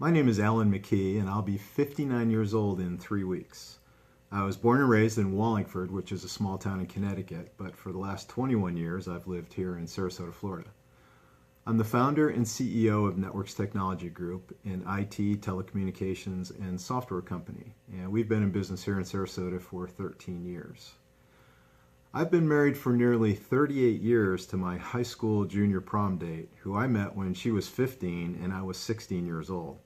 My name is Alan McKee, and I'll be 59 years old in 3 weeks. I was born and raised in Wallingford, which is a small town in Connecticut, but for the last 21 years I've lived here in Sarasota, Florida. I'm the founder and CEO of Networks Technology Group, an IT, telecommunications, and software company, and we've been in business here in Sarasota for 13 years. I've been married for nearly 38 years to my high school junior prom date, who I met when she was 15 and I was 16 years old.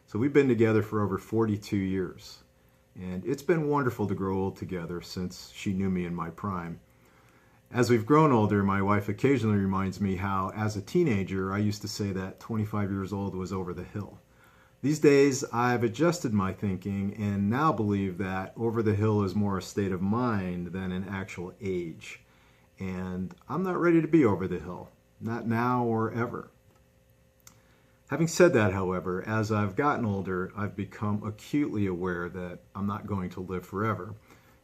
So we've been together for over 42 years. And it's been wonderful to grow old together since she knew me in my prime. As we've grown older, my wife occasionally reminds me how, as a teenager, I used to say that 25 years old was over the hill. These days, I've adjusted my thinking and now believe that over the hill is more a state of mind than an actual age. And I'm not ready to be over the hill, not now or ever. Having said that, however, as I've gotten older, I've become acutely aware that I'm not going to live forever.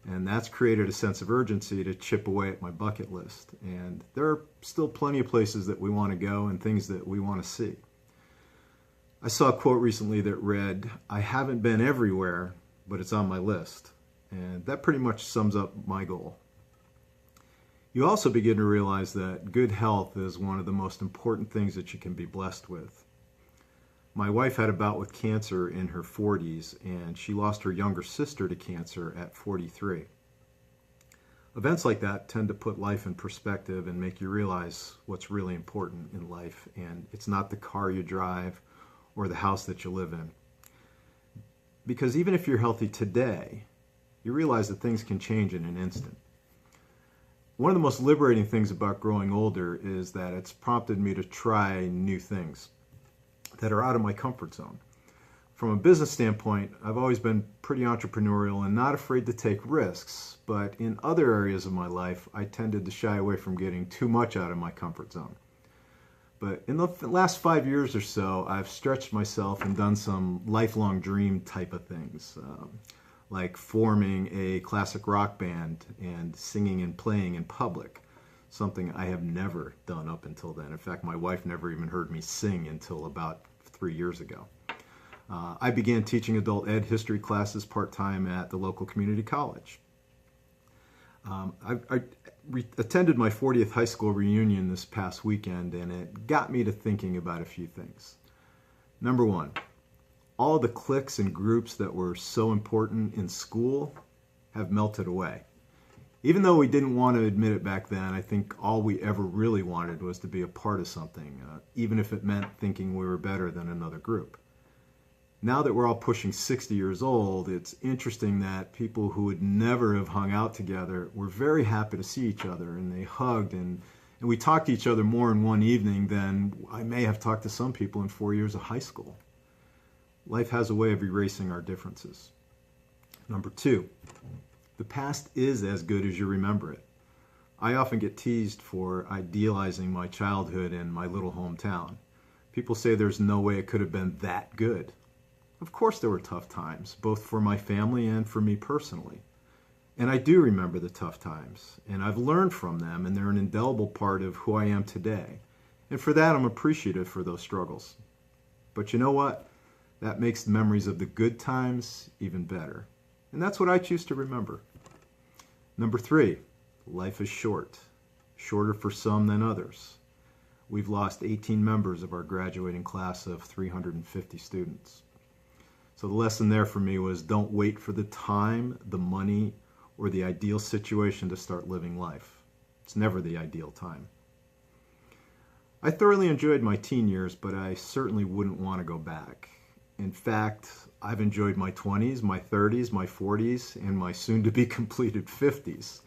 And that's created a sense of urgency to chip away at my bucket list. And there are still plenty of places that we want to go and things that we want to see. I saw a quote recently that read, "I haven't been everywhere, but it's on my list." And that pretty much sums up my goal. You also begin to realize that good health is one of the most important things that you can be blessed with. My wife had a bout with cancer in her 40s, and she lost her younger sister to cancer at 43. Events like that tend to put life in perspective and make you realize what's really important in life, and it's not the car you drive or the house that you live in. Because even if you're healthy today, you realize that things can change in an instant. One of the most liberating things about growing older is that it's prompted me to try new things that are out of my comfort zone. From a business standpoint, I've always been pretty entrepreneurial and not afraid to take risks, but in other areas of my life, I tended to shy away from getting too much out of my comfort zone. But in the last 5 years or so, I've stretched myself and done some lifelong dream type of things, like forming a classic rock band and singing and playing in public. Something I have never done up until then. In fact, my wife never even heard me sing until about 3 years ago. I began teaching adult ed history classes part-time at the local community college. I attended my 40th high school reunion this past weekend, and it got me to thinking about a few things. Number one, all the cliques and groups that were so important in school have melted away. Even though we didn't want to admit it back then, I think all we ever really wanted was to be a part of something, even if it meant thinking we were better than another group. Now that we're all pushing 60 years old, it's interesting that people who would never have hung out together were very happy to see each other, and they hugged, and we talked to each other more in one evening than I may have talked to some people in 4 years of high school. Life has a way of erasing our differences. Number two, the past is as good as you remember it. I often get teased for idealizing my childhood in my little hometown. People say there's no way it could have been that good. Of course there were tough times, both for my family and for me personally. And I do remember the tough times, and I've learned from them, and they're an indelible part of who I am today. And for that, I'm appreciative for those struggles. But you know what? That makes the memories of the good times even better. And that's what I choose to remember. Number three, life is short. Shorter for some than others. We've lost 18 members of our graduating class of 350 students. So the lesson there for me was don't wait for the time, the money, or the ideal situation to start living life. It's never the ideal time. I thoroughly enjoyed my teen years, but I certainly wouldn't want to go back. In fact, I've enjoyed my 20s, my 30s, my 40s, and my soon-to-be completed 50s.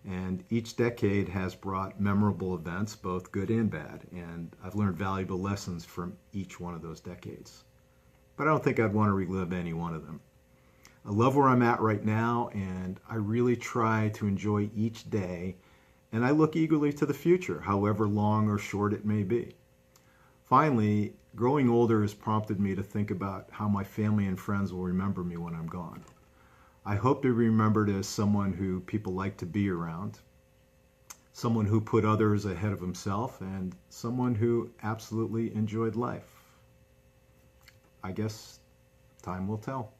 And each decade has brought memorable events, both good and bad, and I've learned valuable lessons from each one of those decades. But I don't think I'd want to relive any one of them. I love where I'm at right now, and I really try to enjoy each day, and I look eagerly to the future, however long or short it may be. Finally, growing older has prompted me to think about how my family and friends will remember me when I'm gone. I hope to be remembered as someone who people like to be around, someone who put others ahead of himself, and someone who absolutely enjoyed life. I guess time will tell.